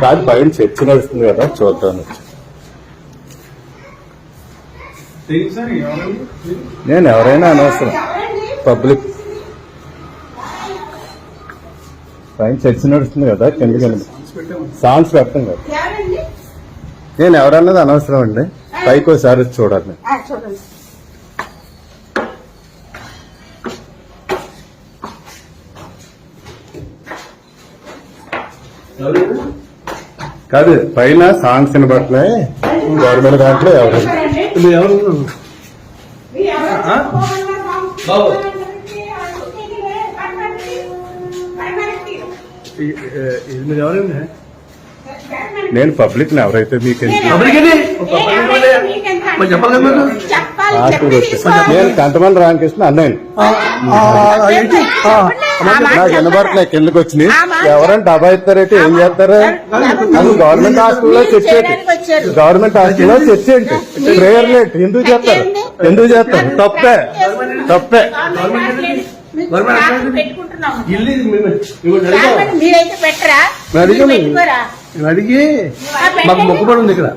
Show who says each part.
Speaker 1: కాదు పైన చర్చ నడుస్తుంది కదా చూద్దాను. నేను ఎవరైనా అనవసరం, పబ్లిక్ పైన చర్చ నడుస్తుంది కదా, కిందకి సాంగ్స్ పెట్టం కదా. నేను ఎవరన్నది అనవసరం అండి, పైకి ఒకసారి చూడాలి. కాదు పైన సాంగ్స్ వినబడుతున్నాయి, గవర్నమెంట్ దాంట్లో ఎవరు ఎవరండి? నేను పబ్లిక్ ఎవరైతే మీకు నేను కంటమంది రామకృష్ణ అన్నయ్య. నాకు వినబడుతున్నాయి కిందకి వచ్చినాయి. ఎవరైనా డబ్బా ఇస్తారేంటి, ఏం చేస్తారా? అది గవర్నమెంట్ హాస్టల్లో చర్చేంటి, గవర్నమెంట్ హాస్టల్లో చర్చేంటి, ప్రేయర్ లేట్ ఎందుకు చేస్తారు? ఎందుకు చేస్తారు? తప్పే తప్పే. అడిగి మాకు మొక్కుబడి ఉంది ఇక్కడ.